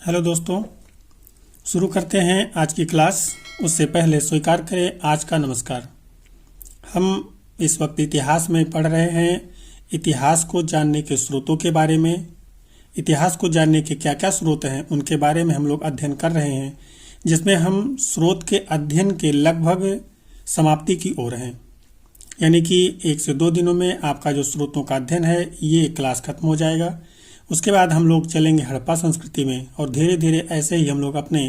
Hello दोस्तों, शुरू करते हैं आज की क्लास। उससे पहले स्वीकार करें आज का नमस्कार। हम इस वक्त इतिहास में पढ़ रहे हैं। इतिहास को जानने के स्रोतों के बारे में, इतिहास को जानने के क्या क्या स्रोत हैं उनके बारे में हम लोग अध्ययन कर रहे हैं, जिसमें हम स्रोत के अध्ययन के लगभग समाप्ति की ओर हैं। यानी कि 1 से 2 दिनों में आपका जो स्रोतों का अध्ययन है ये क्लास खत्म हो जाएगा। उसके बाद हम लोग चलेंगे हड़प्पा संस्कृति में और धीरे धीरे ऐसे ही हम लोग अपने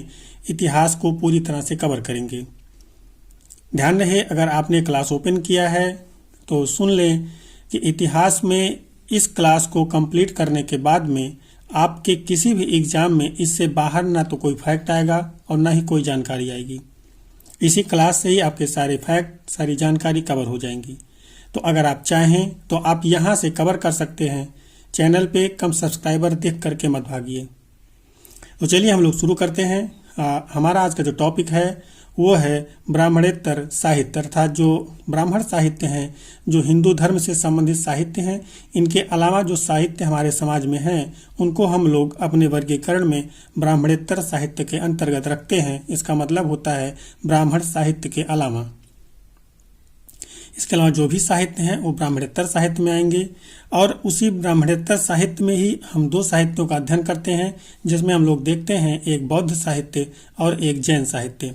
इतिहास को पूरी तरह से कवर करेंगे। ध्यान रहे, अगर आपने क्लास ओपन किया है तो सुन लें कि इतिहास में इस क्लास को कंप्लीट करने के बाद में आपके किसी भी एग्जाम में इससे बाहर ना तो कोई फैक्ट आएगा और ना ही कोई जानकारी आएगी। इसी क्लास से ही आपके सारे फैक्ट, सारी जानकारी कवर हो जाएंगी। तो अगर आप चाहें तो आप यहाँ से कवर कर सकते हैं। चैनल पे कम सब्सक्राइबर देख करके मत भागिए। तो चलिए हम लोग शुरू करते हैं। हमारा आज का जो टॉपिक है वो है ब्राह्मणेतर साहित्य, अर्थात जो ब्राह्मण साहित्य हैं, जो हिंदू धर्म से संबंधित साहित्य हैं, इनके अलावा जो साहित्य हमारे समाज में हैं उनको हम लोग अपने वर्गीकरण में ब्राह्मणेतर साहित्य के अंतर्गत रखते हैं। इसका मतलब होता है ब्राह्मण साहित्य के अलावा। इसके अलावा जो भी साहित्य हैं वो ब्राह्मणेतर साहित्य में आएंगे। और उसी ब्राह्मणेतर साहित्य में ही हम 2 साहित्यों का अध्ययन करते हैं, जिसमें हम लोग देखते हैं एक बौद्ध साहित्य और एक जैन साहित्य।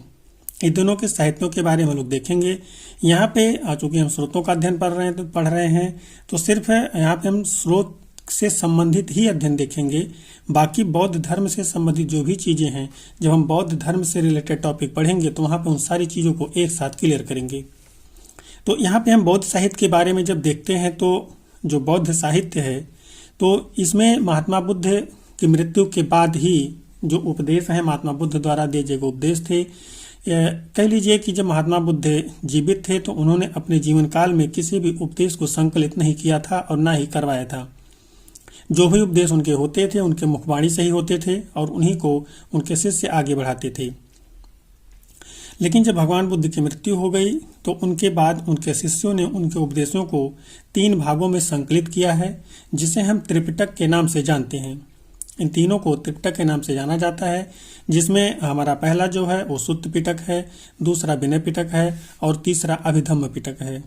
इन दोनों के साहित्यों के बारे में हम लोग देखेंगे। यहाँ पे चूंकि हम स्रोतों का अध्ययन पढ़ रहे हैं तो सिर्फ यहाँ पे हम स्रोत से संबंधित ही अध्ययन देखेंगे। बाकी बौद्ध धर्म से संबंधित जो भी चीजें हैं, जब हम बौद्ध धर्म से रिलेटेड टॉपिक पढ़ेंगे तो वहाँ पे उन सारी चीजों को एक साथ क्लियर करेंगे। तो यहाँ पे हम बौद्ध साहित्य के बारे में जब देखते हैं तो जो बौद्ध साहित्य है तो इसमें महात्मा बुद्ध की मृत्यु के बाद ही जो उपदेश हैं, महात्मा बुद्ध द्वारा दिए गए उपदेश थे। कह लीजिए कि जब महात्मा बुद्ध जीवित थे तो उन्होंने अपने जीवन काल में किसी भी उपदेश को संकलित नहीं किया था और ना ही करवाया था। जो भी उपदेश उनके होते थे उनके मुखबाणी से ही होते थे और उन्हीं को उनके शिष्य आगे बढ़ाते थे। लेकिन जब भगवान बुद्ध की मृत्यु हो गई तो उनके बाद उनके शिष्यों ने उनके उपदेशों को 3 भागों में संकलित किया है, जिसे हम त्रिपिटक के नाम से जानते हैं। इन तीनों को त्रिपिटक के नाम से जाना जाता है, जिसमें हमारा पहला जो है वो सुत्त पिटक है, दूसरा विनय पिटक है और तीसरा अभिधम्म पिटक है।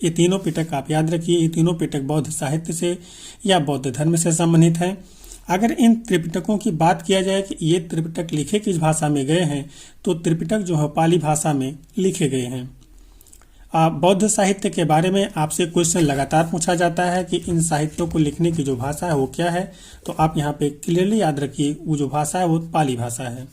ये तीनों पिटक आप याद रखिए, ये तीनों पिटक बौद्ध साहित्य से या बौद्ध धर्म से संबंधित हैं। अगर इन त्रिपिटकों की बात किया जाए कि ये त्रिपिटक लिखे किस भाषा में गए हैं तो त्रिपिटक जो है पाली भाषा में लिखे गए हैं। बौद्ध साहित्य के बारे में आपसे क्वेश्चन लगातार पूछा जाता है कि इन साहित्यों को लिखने की जो भाषा है वो क्या है, तो आप यहाँ पे क्लियरली याद रखिए वो जो भाषा है वो पाली भाषा है।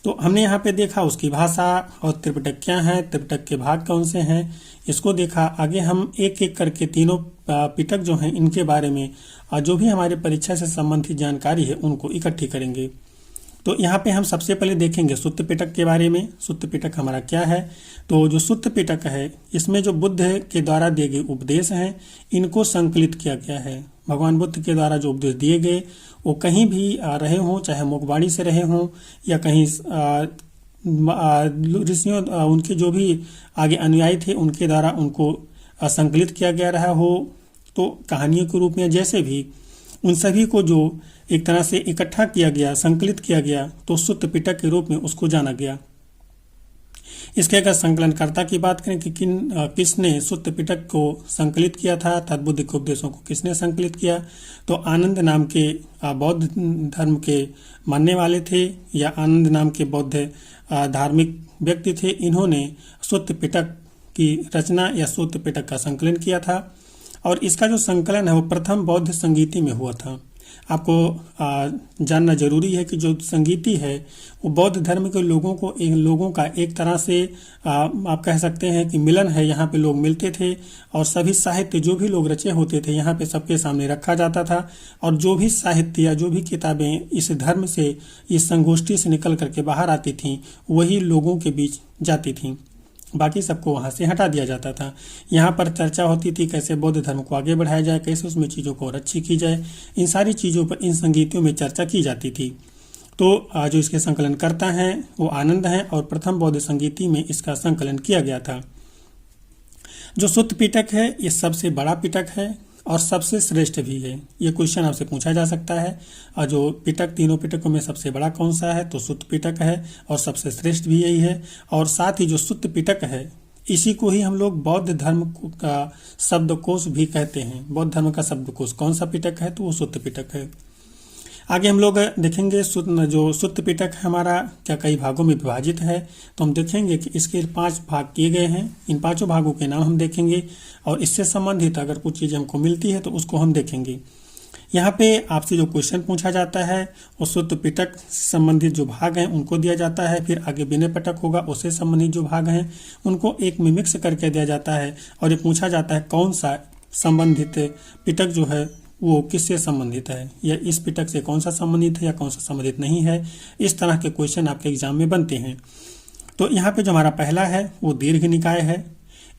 तो हमने यहाँ पे देखा उसकी भाषा और त्रिपिटक क्या है, त्रिपिटक के भाग कौन से हैं, इसको देखा। आगे हम एक एक करके तीनों पिटक जो हैं इनके बारे में और जो भी हमारे परीक्षा से संबंधित जानकारी है उनको इकट्ठी करेंगे। तो यहाँ पे हम सबसे पहले देखेंगे सुत्त पिटक के बारे में। सुत्त पिटक हमारा क्या है, तो जो सुत्त पिटक है इसमें जो बुद्ध के द्वारा दिए गए उपदेश हैं इनको संकलित किया गया है। भगवान बुद्ध के द्वारा जो उपदेश दिए गए वो कहीं भी रहे हों, चाहे मुखबाणी से रहे हों या कहीं ऋषियों उनके जो भी आगे अनुयायी थे उनके द्वारा उनको संकलित किया गया रहा हो, तो कहानियों के रूप में जैसे भी उन सभी को जो एक तरह से इकट्ठा किया गया, संकलित किया गया, तो सुत्त पिटक के रूप में उसको जाना गया। इसके अगर संकलनकर्ता की बात करें कि किसने सुत्त पिटक को संकलित किया था, अर्थात बुद्ध के उपदेशों को किसने संकलित किया, तो आनंद नाम के बौद्ध धर्म के मानने वाले थे या आनंद नाम के बौद्ध धार्मिक व्यक्ति थे। इन्होंने सुत्त पिटक की रचना या सुत्त पिटक का संकलन किया था और इसका जो संकलन है वो प्रथम बौद्ध संगीति में हुआ था। आपको जानना जरूरी है कि जो संगीति है वो बौद्ध धर्म के लोगों का एक तरह से आप कह सकते हैं कि मिलन है। यहाँ पे लोग मिलते थे और सभी साहित्य जो भी लोग रचे होते थे यहाँ पे सबके सामने रखा जाता था और जो भी साहित्य या जो भी किताबें इस धर्म से, इस संगोष्ठी से निकल करके बाहर आती थीं वही लोगों के बीच जाती थीं, बाकी सबको वहां से हटा दिया जाता था। यहाँ पर चर्चा होती थी कैसे बौद्ध धर्म को आगे बढ़ाया जाए, कैसे उसमें चीज़ों को और अच्छी की जाए। इन सारी चीज़ों पर इन संगीतियों में चर्चा की जाती थी। तो जो इसके संकलन करता हैं वो आनंद हैं और प्रथम बौद्ध संगीति में इसका संकलन किया गया था। जो सुत्त पिटक है ये सबसे बड़ा पिटक है और सबसे श्रेष्ठ भी है। ये क्वेश्चन आपसे पूछा जा सकता है। और जो पिटक, तीनों पिटकों में सबसे बड़ा कौन सा है, तो सुत्त पिटक है और सबसे श्रेष्ठ भी यही है। और साथ ही जो सुत्त पिटक है इसी को ही हम लोग बौद्ध धर्म का शब्दकोश भी कहते हैं। बौद्ध धर्म का शब्दकोश कौन सा पिटक है, तो वो सुत्त पिटक है। आगे हम लोग देखेंगे जो सुत्त पिटक है हमारा क्या कई भागों में विभाजित है, तो हम देखेंगे कि इसके 5 भाग किए गए हैं। इन 5 भागों के नाम हम देखेंगे और इससे संबंधित अगर कुछ चीज़ें हमको मिलती है तो उसको हम देखेंगे। यहाँ पे आपसे जो क्वेश्चन पूछा जाता है वो सुत्त पिटक से संबंधित जो भाग हैं उनको दिया जाता है, फिर आगे विनय पिटक होगा उससे संबंधित जो भाग हैं उनको एक में मिक्स करके दिया जाता है और ये पूछा जाता है कौन सा संबंधित पिटक जो है वो किससे संबंधित है, या इस पिटक से कौन सा संबंधित है या कौन सा संबंधित नहीं है। इस तरह के क्वेश्चन आपके एग्जाम में बनते हैं। तो यहाँ पे जो हमारा पहला है वो दीर्घ निकाय है।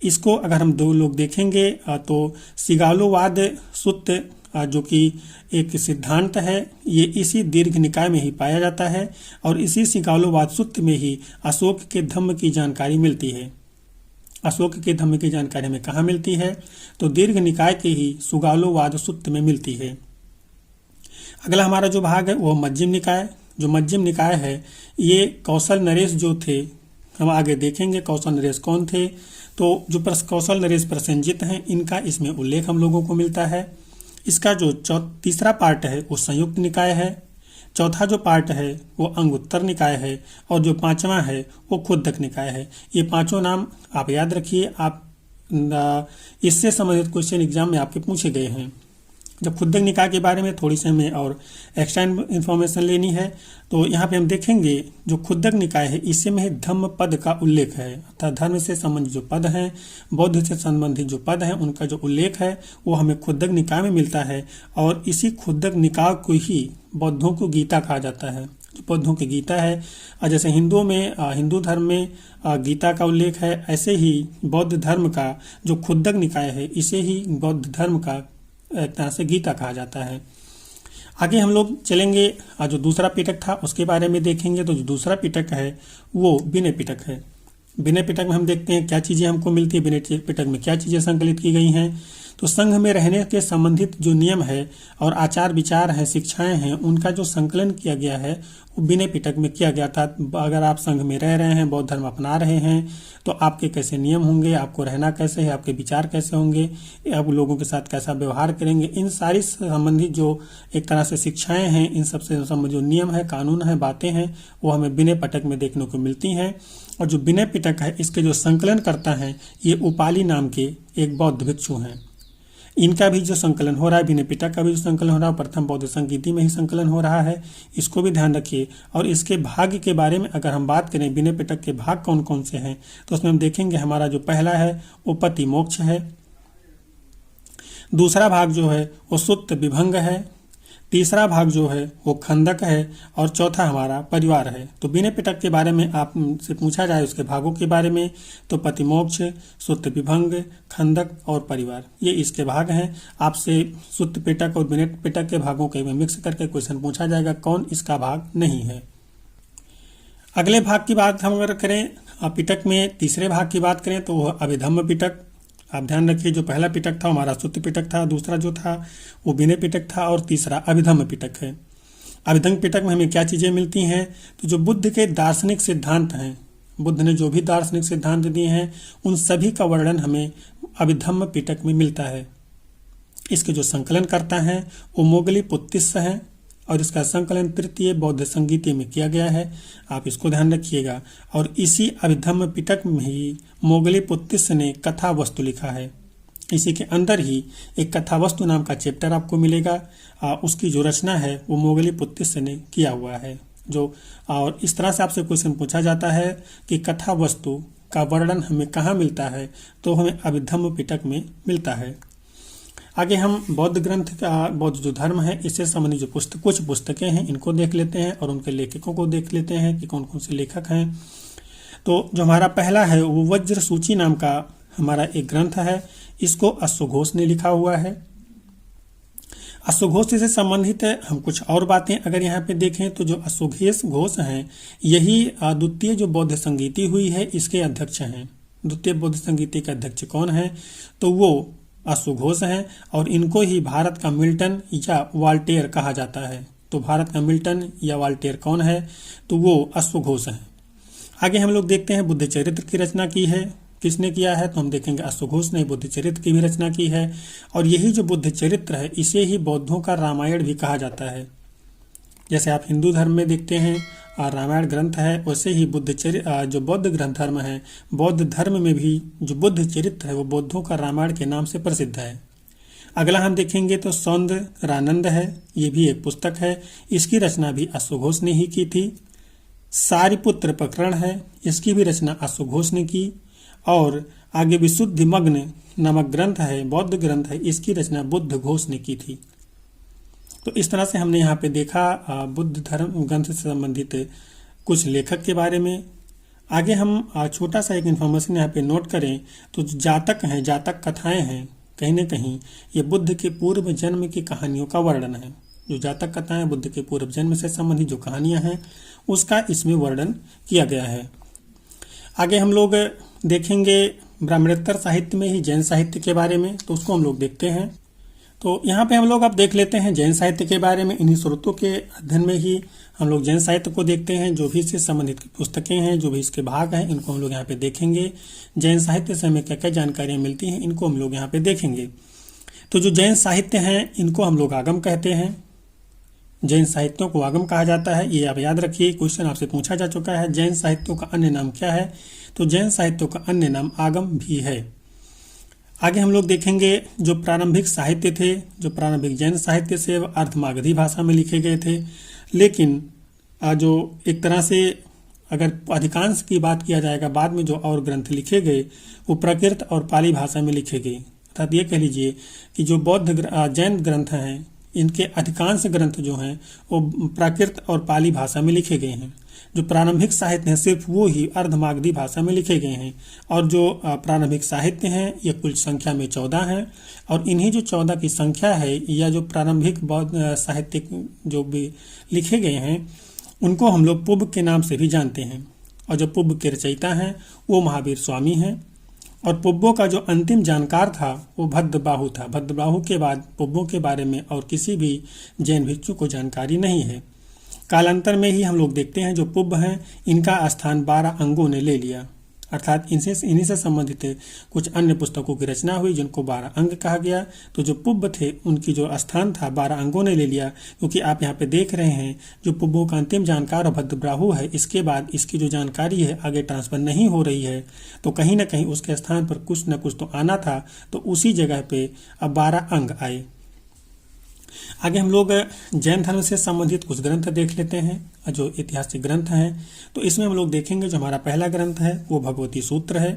इसको अगर हम 2 लोग देखेंगे तो सिगालोवाद सुत्त जो कि एक सिद्धांत है, ये इसी दीर्घ निकाय में ही पाया जाता है और इसी सिगालोवाद सुत्त में ही अशोक के धम्म की जानकारी मिलती है। अशोक के धम्म की जानकारी हमें कहाँ मिलती है, तो दीर्घ निकाय के ही सुगालोवाद सुत्त में मिलती है। अगला हमारा जो भाग है वो मध्यम निकाय। जो मध्यम निकाय है ये कौशल नरेश जो थे, हम आगे देखेंगे कौशल नरेश कौन थे। तो जो कौशल नरेश प्रसेनजित हैं इनका इसमें उल्लेख हम लोगों को मिलता है। इसका जो तीसरा पार्ट है वो संयुक्त निकाय है, चौथा जो पार्ट है वो अंगुत्तर निकाय है और जो 5वां है वो खुद्दक निकाय है। ये 5 नाम आप याद रखिए, आप इससे संबंधित क्वेश्चन एग्जाम में आपके पूछे गए हैं। जब खुद्दक निकाय के बारे में थोड़ी सी हमें और एक्स्ट्रा इन्फॉर्मेशन लेनी है तो यहाँ पे हम देखेंगे जो खुद्दक निकाय है इसी में धम्म पद का उल्लेख है, अर्थात धर्म से संबंधित जो पद हैं, बौद्ध से संबंधित जो पद हैं उनका जो उल्लेख है वो हमें खुद्दक निकाय में मिलता है। और इसी खुद्दक निकाय को ही बौद्धों को गीता कहा जाता है। जो बौद्धों की गीता है, जैसे हिंदू धर्म में गीता का उल्लेख है, ऐसे ही बौद्ध धर्म का जो खुद्दक निकाय है इसे ही बौद्ध धर्म का एक तरह से गीता कहा जाता है। आगे हम लोग चलेंगे, जो दूसरा पिटक था उसके बारे में देखेंगे। तो जो दूसरा पिटक है वो विनय पिटक है। विनय पिटक में हम देखते हैं क्या चीज़ें हमको मिलती है, विनय पिटक में क्या चीज़ें संकलित की गई हैं। तो संघ में रहने के संबंधित जो नियम है और आचार विचार हैं, शिक्षाएं हैं, उनका जो संकलन किया गया है वो विनय पिटक में किया गया था। अगर आप संघ में रह रहे हैं, बौद्ध धर्म अपना रहे हैं, तो आपके कैसे नियम होंगे, आपको रहना कैसे है, आपके विचार कैसे होंगे, आप लोगों के साथ कैसा व्यवहार करेंगे, इन सारी संबंधित जो एक तरह से शिक्षाएं हैं, इन सबसे संबंधित जो नियम है, कानून है, बातें हैं, वो हमें विनय पिटक में देखने को मिलती हैं। और जो विनय पिटक है इसके जो संकलन करता है ये उपाली नाम के एक बौद्ध भिक्षु हैं। इनका भी जो संकलन हो रहा है, विनय पिटक का भी जो संकलन हो रहा है प्रथम बौद्ध संगीति में ही संकलन हो रहा है, इसको भी ध्यान रखिए। और इसके भाग के बारे में अगर हम बात करें, विनय पिटक के भाग कौन कौन से हैं, तो उसमें हम देखेंगे हमारा जो पहला है वो पति मोक्ष है, दूसरा भाग जो है वो सुत्त विभंग है, तीसरा भाग जो है वो खंदक है और चौथा हमारा परिवार है। तो विनय पिटक के बारे में आपसे पूछा जाए उसके भागों के बारे में तो प्रतिमोक्ष, सुत्त विभंग, खंदक और परिवार, ये इसके भाग हैं। आपसे सुत्त पिटक और विनय पिटक के भागों के में मिक्स करके क्वेश्चन पूछा जाएगा कौन इसका भाग नहीं है। अगले भाग की बात हम अगर करें, पिटक में तीसरे भाग की बात करें तो वह अभिधम्म पिटक। आप ध्यान रखिए, जो पहला पिटक था हमारा सुत्त पिटक था, दूसरा जो था वो विनय पिटक था और तीसरा अभिधम्म पिटक है। अभिधम्म पिटक में हमें क्या चीज़ें मिलती हैं, तो जो बुद्ध के दार्शनिक सिद्धांत हैं, बुद्ध ने जो भी दार्शनिक सिद्धांत दिए हैं उन सभी का वर्णन हमें अभिधम्म पिटक में मिलता है। इसके जो संकलन करता है वो मोगली पुत्तिस्स हैं और इसका संकलन तृतीय बौद्ध संगीति में किया गया है, आप इसको ध्यान रखिएगा। और इसी अभिधम्म पिटक में ही मोगली पुत्तिस्स ने कथा वस्तु लिखा है। इसी के अंदर ही एक कथा वस्तु नाम का चैप्टर आपको मिलेगा, उसकी जो रचना है वो मोगली पुत्तिस्स ने किया हुआ है। और इस तरह से आपसे क्वेश्चन पूछा जाता है कि कथा वस्तु का वर्णन हमें कहाँ मिलता है, तो हमें अभिधम्म पिटक में मिलता है। आगे हम बौद्ध ग्रंथ का, बौद्ध जो धर्म है इससे संबंधित जो कुछ पुस्तकें हैं इनको देख लेते हैं और उनके लेखकों को देख लेते हैं कि कौन कौन से लेखक हैं। तो जो हमारा पहला है वो वज्र सूची नाम का हमारा एक ग्रंथ है, इसको अश्वघोष ने लिखा हुआ है। अश्वघोष से संबंधित हम कुछ और बातें अगर यहाँ पे देखें तो जो अश्वघोष हैं यही द्वितीय जो बौद्ध संगीति हुई है इसके अध्यक्ष हैं। द्वितीय बौद्ध संगीति के अध्यक्ष कौन है, तो वो अश्वघोष हैं और इनको ही भारत का मिल्टन या वाल्टेयर कहा जाता है। तो भारत का मिल्टन या वाल्टेयर कौन है? तो वो अश्वघोष है। आगे हम लोग देखते हैं बुद्ध चरित्र की रचना की है किसने किया है? तो हम देखेंगे अश्वघोष ने बुद्ध चरित्र की भी रचना की है। और यही जो बुद्ध चरित्र है इसे ही बौद्धों का रामायण भी कहा जाता है। जैसे आप हिंदू धर्म में देखते हैं रामायण ग्रंथ है, वैसे ही जो बौद्ध ग्रंथ धर्म है, बौद्ध धर्म में भी जो बुद्ध चरित्र है वो बौद्धों का रामायण के नाम से प्रसिद्ध है। अगला हम देखेंगे तो सौंदरानंद है, ये भी एक पुस्तक है। इसकी रचना भी अश्वघोष ने ही की थी। सारिपुत्र प्रकरण है, इसकी भी रचना अश्वघोष ने की। और आगे विशुद्धिमग्न नामक ग्रंथ है, बौद्ध ग्रंथ है, इसकी रचना बुद्ध घोष ने की थी। तो इस तरह से हमने यहाँ पे देखा बुद्ध धर्म ग्रंथ से संबंधित कुछ लेखक के बारे में। आगे हम छोटा सा एक इन्फॉर्मेशन यहाँ पे नोट करें तो जातक हैं, जातक कथाएं हैं, कहीं न कहीं ये बुद्ध के पूर्व जन्म की कहानियों का वर्णन है। जो जातक कथाएं बुद्ध के पूर्व जन्म से संबंधित जो कहानियां हैं उसका इसमें वर्णन किया गया है। आगे हम लोग देखेंगे ब्राह्मणोत्तर साहित्य में ही जैन साहित्य के बारे में, तो उसको हम लोग देखते हैं। तो यहाँ पे हम लोग अब देख लेते हैं जैन साहित्य के बारे में। इन्हीं स्रोतों के अध्ययन में ही हम लोग जैन साहित्य को देखते हैं। जो भी इससे संबंधित पुस्तकें हैं, जो भी इसके भाग हैं, इनको हम लोग यहाँ पे देखेंगे। जैन साहित्य से हमें क्या क्या जानकारियाँ मिलती हैं, इनको हम लोग यहाँ पे देखेंगे। तो जो जैन साहित्य हैं इनको हम लोग आगम कहते हैं। जैन साहित्यों को आगम कहा जाता है, ये आप याद रखिए, क्वेश्चन आपसे पूछा जा चुका है। जैन साहित्यों का अन्य नाम क्या है? तो जैन साहित्यों का अन्य नाम आगम भी है। आगे हम लोग देखेंगे जो प्रारंभिक साहित्य थे, जो प्रारंभिक जैन साहित्य से अर्धमागधी भाषा में लिखे गए थे, लेकिन जो एक तरह से अगर अधिकांश की बात किया जाएगा, बाद में जो और ग्रंथ लिखे गए वो प्राकृत और पाली भाषा में लिखे गए। अर्थात ये कह लीजिए कि जो बौद्ध जैन ग्रंथ हैं इनके अधिकांश ग्रंथ जो हैं वो प्राकृत और पाली भाषा में लिखे गए हैं। जो प्रारंभिक साहित्य है सिर्फ वो ही अर्धमागधी भाषा में लिखे गए हैं। और जो प्रारंभिक साहित्य हैं ये कुल संख्या में 14 हैं। और इन्हीं जो 14 की संख्या है या जो प्रारंभिक बौद्ध साहित्य जो भी लिखे गए हैं उनको हम लोग पुब्ब के नाम से भी जानते हैं। और जो पुब्ब के रचयिता हैं वो महावीर स्वामी हैं। और पुब्बों का जो अंतिम जानकार था वो भद्रबाहु था। भद्रबाहु के बाद पुब्बों के बारे में और किसी भी जैन भिक्षु को जानकारी नहीं है। कालांतर में ही हम लोग देखते हैं जो पुब्ब हैं इनका स्थान 12 अंगों ने ले लिया। अर्थात इन्हीं से संबंधित कुछ अन्य पुस्तकों की रचना हुई जिनको 12 अंग कहा गया। तो जो पुब्ब थे उनकी जो स्थान था 12 अंगों ने ले लिया। क्योंकि आप यहाँ पे देख रहे हैं जो पुब्बों का अंतिम जानकार भद्रबाहु है, इसके बाद इसकी जो जानकारी है आगे ट्रांसफर नहीं हो रही है, तो कहीं ना कहीं उसके स्थान पर कुछ न कुछ तो आना था। तो उसी जगह पे अब 12 अंग आए। आगे हम लोग जैन धर्म से संबंधित कुछ ग्रंथ देख लेते हैं जो ऐतिहासिक ग्रंथ हैं। तो इसमें हम लोग देखेंगे जो हमारा पहला ग्रंथ है वो भगवती सूत्र है।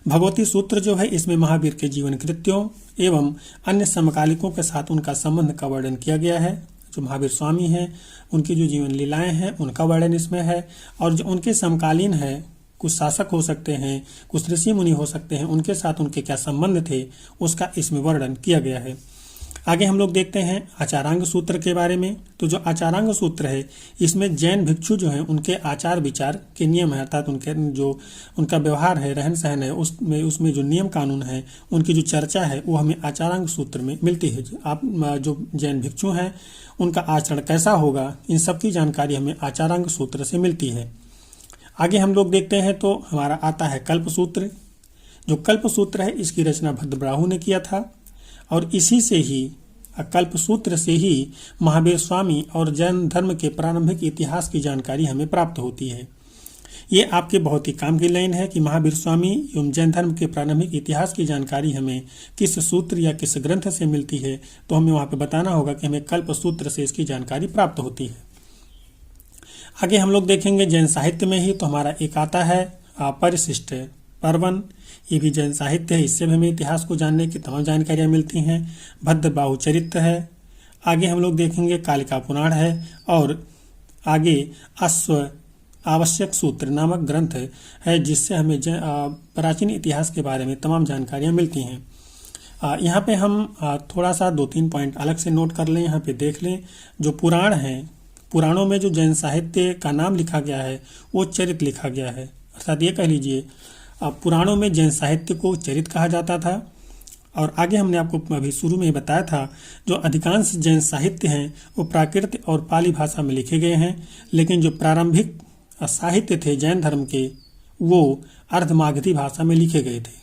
भगवती सूत्र जो है इसमें महावीर के जीवन कृत्यों एवं अन्य समकालिकों के साथ उनका संबंध का वर्णन किया गया है। जो महावीर स्वामी हैं उनकी जो जीवन लीलाएं हैं उनका वर्णन इसमें है। और जो उनके समकालीन है, कुछ शासक हो सकते हैं, कुछ ऋषि मुनि हो सकते हैं, उनके साथ उनके क्या संबंध थे उसका इसमें वर्णन किया गया है। आगे हम लोग देखते हैं आचारांग सूत्र के बारे में। तो जो आचारांग सूत्र है इसमें जैन भिक्षु जो हैं उनके आचार विचार के नियम है। अर्थात उनके जो उनका व्यवहार है, रहन सहन है, उसमें जो नियम कानून है उनकी जो चर्चा है वो हमें आचारांग सूत्र में मिलती है। आप जो जैन भिक्षु हैं उनका आचरण कैसा होगा, इन सब की जानकारी हमें आचारांग सूत्र से मिलती है। आगे हम लोग देखते हैं तो हमारा आता है कल्प सूत्र। जो कल्प सूत्र है इसकी रचना भद्रबाहु ने किया था। और इसी से ही कल्प सूत्र से ही महावीर स्वामी और जैन धर्म के प्रारंभिक इतिहास की जानकारी हमें प्राप्त होती है। ये आपके बहुत ही काम की लाइन है कि महावीर स्वामी एवं जैन धर्म के प्रारंभिक इतिहास की जानकारी हमें किस सूत्र या किस ग्रंथ से मिलती है, तो हमें वहाँ पे बताना होगा कि हमें कल्प सूत्र से इसकी जानकारी प्राप्त होती है। आगे हम लोग देखेंगे जैन साहित्य में ही तो हमारा एक आता है परिशिष्ट पर्वन। ये भी जैन साहित्य है, इससे भी हमें इतिहास को जानने की तमाम जानकारियाँ मिलती हैं। भद्रबाहु चरित्र है। आगे हम लोग देखेंगे कालिका पुराण है। और आगे अश्व आवश्यक सूत्र नामक ग्रंथ है जिससे हमें प्राचीन इतिहास के बारे में तमाम जानकारियाँ मिलती हैं। यहाँ पे हम थोड़ा सा 2-3 पॉइंट अलग से नोट कर लें, यहाँ पे देख लें। जो पुराण हैं, पुराणों में जो जैन साहित्य का नाम लिखा गया है वो चरित लिखा गया है। अर्थात ये कह लीजिए पुराणों में जैन साहित्य को चरित कहा जाता था। और आगे हमने आपको अभी शुरू में ही बताया था, जो अधिकांश जैन साहित्य हैं वो प्राकृत और पाली भाषा में लिखे गए हैं, लेकिन जो प्रारंभिक साहित्य थे जैन धर्म के वो अर्धमागधी भाषा में लिखे गए थे।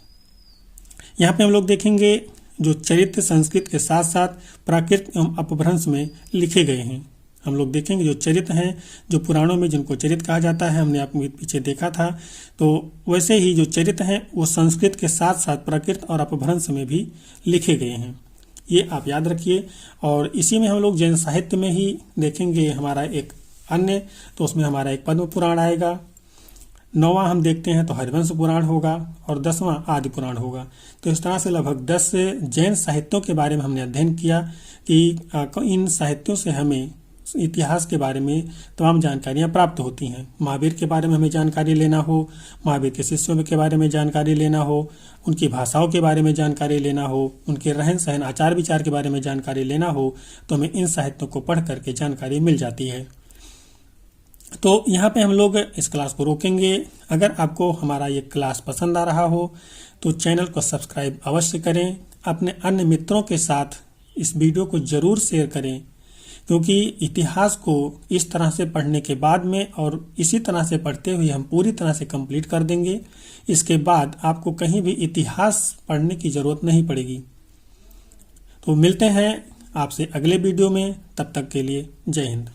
यहाँ पे हम लोग देखेंगे जो चरित्र संस्कृत के साथ साथ प्राकृत एवं अपभ्रंश में लिखे गए हैं। हम लोग देखेंगे जो चरित्र हैं, जो पुराणों में जिनको चरित्र कहा जाता है, हमने आपको पीछे देखा था, तो वैसे ही जो चरित्र हैं वो संस्कृत के साथ साथ प्राकृत और अपभ्रंश में भी लिखे गए हैं। ये आप याद रखिए। और इसी में हम लोग जैन साहित्य में ही देखेंगे हमारा एक अन्य, तो उसमें हमारा एक पद्म पुराण आएगा, 9वां हम देखते हैं तो हरिवंश पुराण होगा और 10वां आदि पुराण होगा। तो इस तरह से लगभग 10 जैन साहित्यों के बारे में हमने अध्ययन किया कि इन साहित्यों से हमें इतिहास के बारे में तमाम जानकारियां प्राप्त होती हैं। महावीर के बारे में हमें जानकारी लेना हो, महावीर के शिष्यों के बारे में जानकारी लेना हो, उनकी भाषाओं के बारे में जानकारी लेना हो, उनके रहन सहन आचार विचार के बारे में जानकारी लेना हो, तो हमें इन साहित्यों को पढ़ करके जानकारी मिल जाती है। तो यहाँ पे हम लोग इस क्लास को रोकेंगे। अगर आपको हमारा ये क्लास पसंद आ रहा हो तो चैनल को सब्सक्राइब अवश्य करें। अपने अन्य मित्रों के साथ इस वीडियो को जरूर शेयर करें, क्योंकि इतिहास को इस तरह से पढ़ने के बाद में और इसी तरह से पढ़ते हुए हम पूरी तरह से कंप्लीट कर देंगे। इसके बाद आपको कहीं भी इतिहास पढ़ने की जरूरत नहीं पड़ेगी। तो मिलते हैं आपसे अगले वीडियो में, तब तक के लिए जय हिंद।